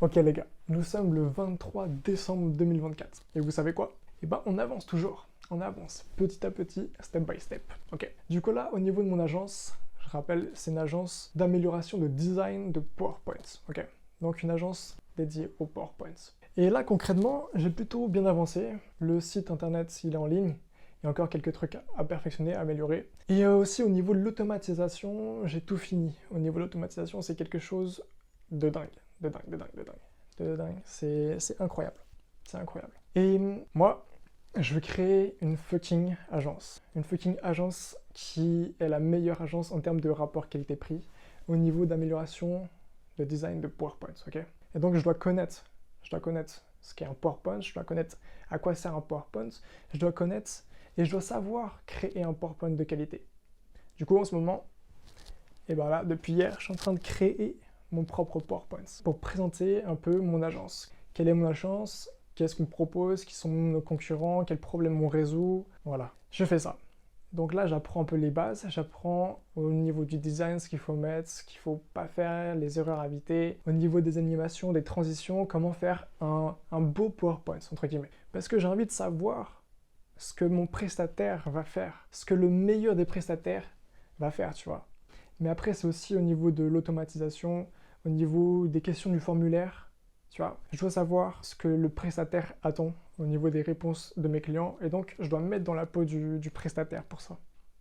Ok les gars, nous sommes le 23 décembre 2024. Et vous savez quoi? Eh ben on avance toujours. On avance petit à petit, step by step. Ok. Du coup là, au niveau de mon agence, je rappelle, c'est une agence d'amélioration de design de PowerPoint. Ok. Donc une agence dédiée au PowerPoint. Et là concrètement, j'ai plutôt bien avancé. Le site internet, il est en ligne. Il y a encore quelques trucs à perfectionner, à améliorer. Et aussi au niveau de l'automatisation, j'ai tout fini. Au niveau de l'automatisation, c'est quelque chose de dingue. De dingue, de dingue, de dingue. De dingue. C'est incroyable. C'est incroyable. Et moi, je veux créer une fucking agence. Une fucking agence qui est la meilleure agence en termes de rapport qualité-prix au niveau d'amélioration de design de PowerPoint, ok? Et donc je dois connaître ce qu'est un PowerPoint, je dois connaître à quoi sert un PowerPoint, je dois connaître et je dois savoir créer un PowerPoint de qualité. Du coup, en ce moment, et ben là, depuis hier, je suis en train de créer mon propre PowerPoint pour présenter un peu mon agence. Quelle est mon agence? Qu'est-ce qu'on propose? Qui sont nos concurrents? Quels problèmes on résout? Voilà, je fais ça. Donc là, j'apprends un peu les bases, j'apprends au niveau du design ce qu'il faut mettre, ce qu'il ne faut pas faire, les erreurs à éviter, au niveau des animations, des transitions, comment faire un beau PowerPoint, entre guillemets. Parce que j'ai envie de savoir ce que mon prestataire va faire, ce que le meilleur des prestataires va faire, tu vois. Mais après, c'est aussi au niveau de l'automatisation, au niveau des questions du formulaire, tu vois. Je dois savoir ce que le prestataire attend au niveau des réponses de mes clients, et donc je dois me mettre dans la peau du prestataire pour ça,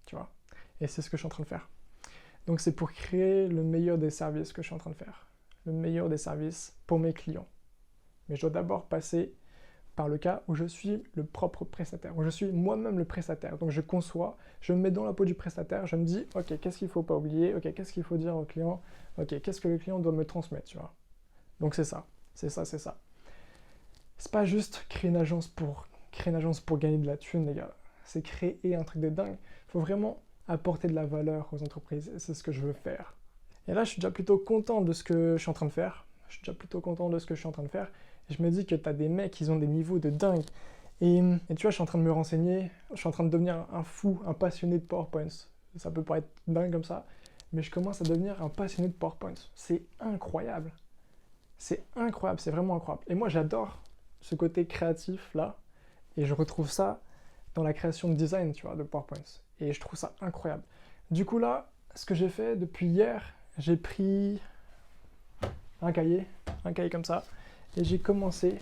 tu vois. Et c'est ce que je suis en train de faire. Donc c'est pour créer le meilleur des services que je suis en train de faire. Le meilleur des services pour mes clients. Mais je dois d'abord passer par le cas où je suis le propre prestataire, où je suis moi-même le prestataire. Donc je conçois, je me mets dans la peau du prestataire, je me dis, ok, qu'est-ce qu'il ne faut pas oublier, ok, qu'est-ce qu'il faut dire au client, ok, qu'est-ce que le client doit me transmettre, tu vois. Donc c'est ça, c'est ça, c'est ça. C'est pas juste créer une agence pour gagner de la thune, les gars. C'est créer un truc de dingue. Il faut vraiment apporter de la valeur aux entreprises, c'est ce que je veux faire. Et là, je suis déjà plutôt content de ce que je suis en train de faire. Je suis déjà plutôt content de ce que je suis en train de faire. Et je me dis que tu as des mecs, ils ont des niveaux de dingue. Et tu vois, je suis en train de me renseigner, je suis en train de devenir un fou, un passionné de PowerPoint. Ça peut paraître dingue comme ça, mais je commence à devenir un passionné de PowerPoint. C'est incroyable. C'est incroyable, c'est vraiment incroyable. Et moi, j'adore ce côté créatif là, et je retrouve ça dans la création de design, tu vois, de PowerPoint. Et je trouve ça incroyable. Du coup là, ce que j'ai fait depuis hier, j'ai pris un cahier comme ça, et j'ai commencé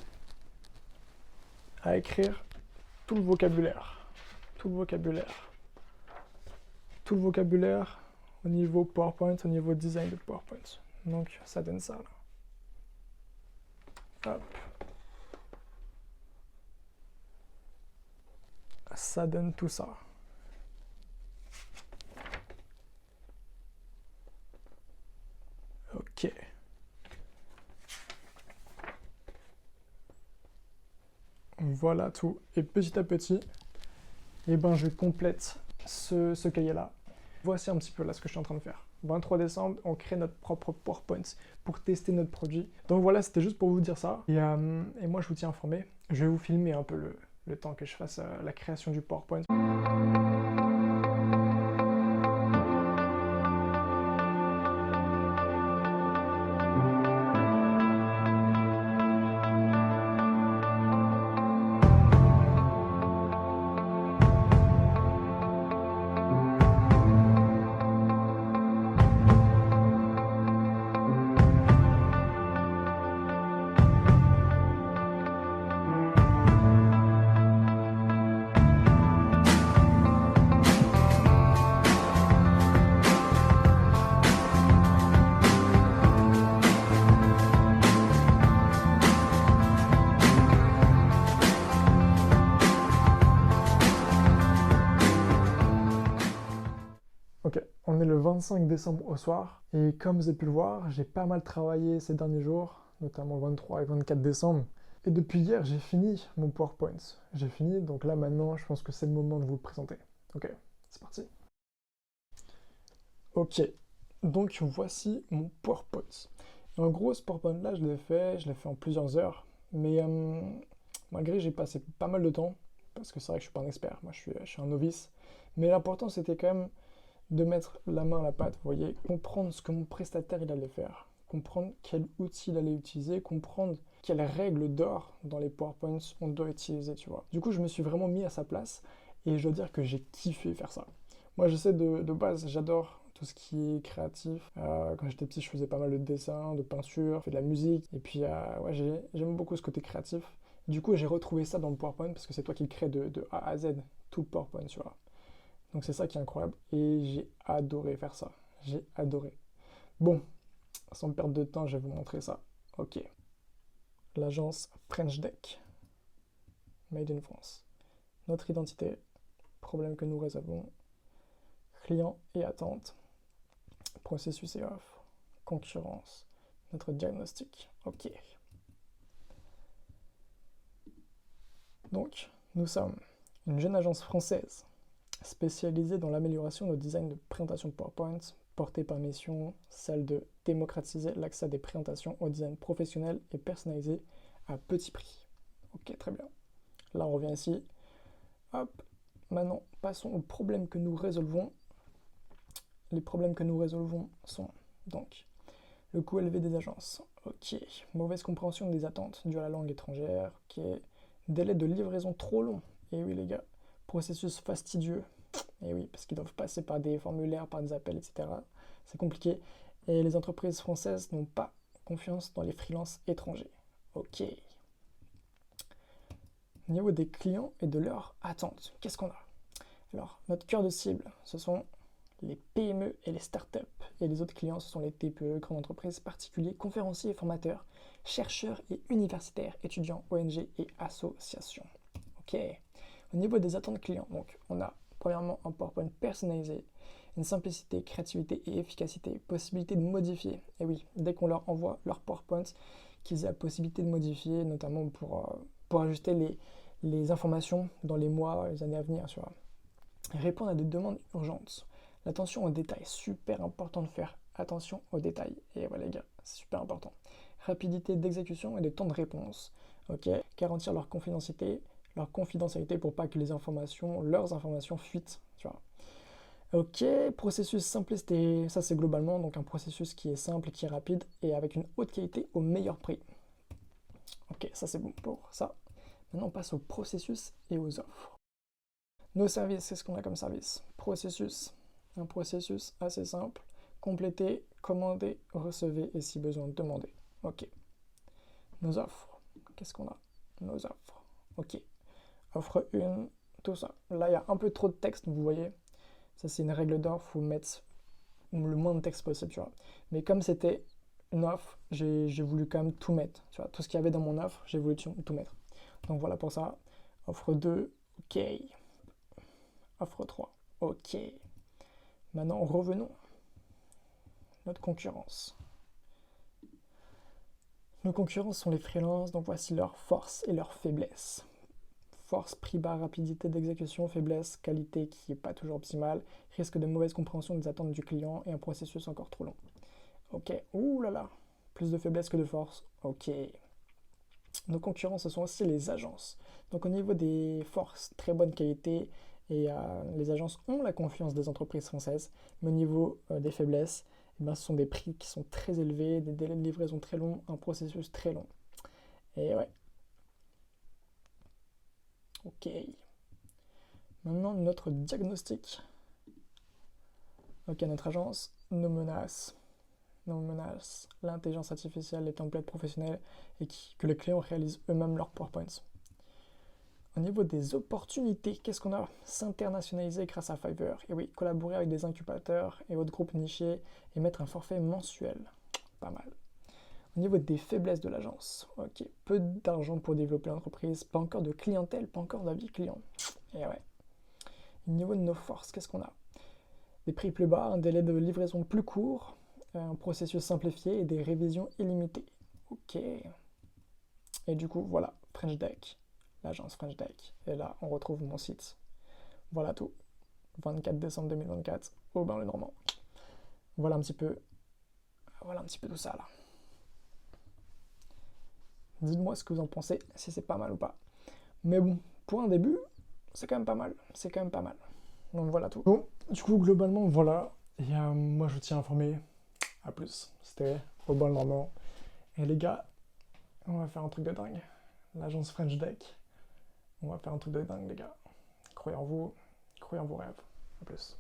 à écrire tout le vocabulaire, tout le vocabulaire, tout le vocabulaire au niveau PowerPoint, au niveau design de PowerPoint. Donc ça donne ça là. Hop. Ça donne tout ça. Ok. Voilà tout. Et petit à petit, eh ben, je complète ce cahier-là. Voici un petit peu là ce que je suis en train de faire. 23 décembre, on crée notre propre PowerPoint pour tester notre produit. Donc voilà, c'était juste pour vous dire ça. Et moi, je vous tiens informé. Je vais vous filmer un peu le temps que je fasse la création du PowerPoint. Ok, on est le 25 décembre au soir, et comme vous avez pu le voir, j'ai pas mal travaillé ces derniers jours, notamment le 23 et 24 décembre. Et depuis hier, j'ai fini mon PowerPoint. J'ai fini, donc là maintenant, je pense que c'est le moment de vous le présenter. Ok, c'est parti. Ok, donc voici mon PowerPoint. En gros, ce PowerPoint-là, je l'ai fait en plusieurs heures, mais malgré j'ai passé pas mal de temps, parce que c'est vrai que je suis pas un expert, moi je suis un novice, mais l'important c'était quand même de mettre la main à la pâte, vous voyez, comprendre ce que mon prestataire il allait faire, comprendre quel outil il allait utiliser, comprendre quelles règles d'or dans les PowerPoints on doit utiliser, tu vois. Du coup, je me suis vraiment mis à sa place et je dois dire que j'ai kiffé faire ça. Moi, je sais de base, j'adore tout ce qui est créatif. Quand j'étais petit, je faisais pas mal de dessins, de peinture, je fais de la musique. Et puis, ouais, j'aime beaucoup ce côté créatif. Du coup, j'ai retrouvé ça dans le PowerPoint parce que c'est toi qui le crée de A à Z, tout le PowerPoint, tu vois. Donc c'est ça qui est incroyable. Et j'ai adoré faire ça. J'ai adoré. Bon, sans perdre de temps, je vais vous montrer ça. Ok. L'agence French Deck. Made in France. Notre identité. Problème que nous résolvons. Client et attente. Processus et offre. Concurrence. Notre diagnostic. Ok. Donc, nous sommes une jeune agence française spécialisée dans l'amélioration de design de présentation PowerPoint, portée par mission celle de démocratiser l'accès à des présentations au design professionnel et personnalisé à petit prix. Ok, très bien. Là, on revient ici. Hop. Maintenant, passons aux problèmes que nous résolvons. Les problèmes que nous résolvons sont donc le coût élevé des agences. Ok. Mauvaise compréhension des attentes dues à la langue étrangère. Ok. Délai de livraison trop long. Et oui, les gars. Processus fastidieux. Et oui, parce qu'ils doivent passer par des formulaires, par des appels, etc. C'est compliqué. Et les entreprises françaises n'ont pas confiance dans les freelances étrangers. Ok. Au niveau des clients et de leurs attentes, qu'est-ce qu'on a? Alors, notre cœur de cible, ce sont les PME et les startups. Et les autres clients, ce sont les TPE, grandes entreprises, particuliers, conférenciers et formateurs, chercheurs et universitaires, étudiants, ONG et associations. Ok. Au niveau des attentes clients, donc, on a premièrement un PowerPoint personnalisé, une simplicité, créativité et efficacité, possibilité de modifier. Et oui, dès qu'on leur envoie leur PowerPoint, qu'ils aient la possibilité de modifier, notamment pour ajuster les informations dans les mois, les années à venir, tu vois. Répondre à des demandes urgentes. L'attention aux détails, super important de faire attention aux détails. Et voilà les gars, c'est super important. Rapidité d'exécution et de temps de réponse. Ok, garantir leur confidentialité pour pas que leurs informations fuitent, tu vois. Ok, processus simplicité, ça c'est globalement donc un processus qui est simple, qui est rapide et avec une haute qualité au meilleur prix. Ok, ça c'est bon pour ça. Maintenant on passe au processus et aux offres. Nos services, c'est ce qu'on a comme service. Processus, un processus assez simple. Compléter, commander, recevez et si besoin demander. Ok. Nos offres, qu'est-ce qu'on a? Nos offres. Ok. Offre 1, tout ça. Là, il y a un peu trop de texte, vous voyez. Ça, c'est une règle d'or, il faut mettre le moins de texte possible, tu vois. Mais comme c'était une offre, j'ai voulu quand même tout mettre. Tu vois, tout ce qu'il y avait dans mon offre, j'ai voulu tout mettre. Donc voilà pour ça. Offre 2, ok. Offre 3, ok. Maintenant, revenons. Notre concurrence. Nos concurrents sont les freelances, donc voici leurs forces et leurs faiblesses. Force, prix bas, rapidité d'exécution, faiblesse, qualité qui n'est pas toujours optimale, risque de mauvaise compréhension des attentes du client et un processus encore trop long. Ok, ouh là là, plus de faiblesse que de force, ok. Nos concurrents, ce sont aussi les agences. Donc au niveau des forces, très bonne qualité, et les agences ont la confiance des entreprises françaises, mais au niveau des faiblesses, eh ben, ce sont des prix qui sont très élevés, des délais de livraison très longs, un processus très long. Et ouais. Ok. Maintenant, notre diagnostic. Ok, notre agence nous menace. L'intelligence artificielle, les templates professionnels et que les clients réalisent eux-mêmes leurs PowerPoints. Au niveau des opportunités, qu'est-ce qu'on a? S'internationaliser grâce à Fiverr. Et oui, collaborer avec des incubateurs et autres groupes nichés et mettre un forfait mensuel. Pas mal. Au niveau des faiblesses de l'agence, ok, peu d'argent pour développer l'entreprise, pas encore de clientèle, pas encore d'avis client. Et ouais. Au niveau de nos forces, qu'est-ce qu'on a? Des prix plus bas, un délai de livraison plus court, un processus simplifié et des révisions illimitées. Ok. Et du coup, voilà, French Deck, l'agence French Deck. Et là, on retrouve mon site. Voilà tout. 24 décembre 2024, Aubin-le-Normand. Voilà un petit peu tout ça là. Dites-moi ce que vous en pensez, si c'est pas mal ou pas. Mais bon, pour un début, c'est quand même pas mal. C'est quand même pas mal. Donc voilà tout. Bon, du coup, globalement, voilà. Et moi, je tiens à informer. À plus. C'était au bol normand. Et les gars, on va faire un truc de dingue. L'agence French Deck, on va faire un truc de dingue, les gars. Croyez en vous, croyez en vos rêves. A plus.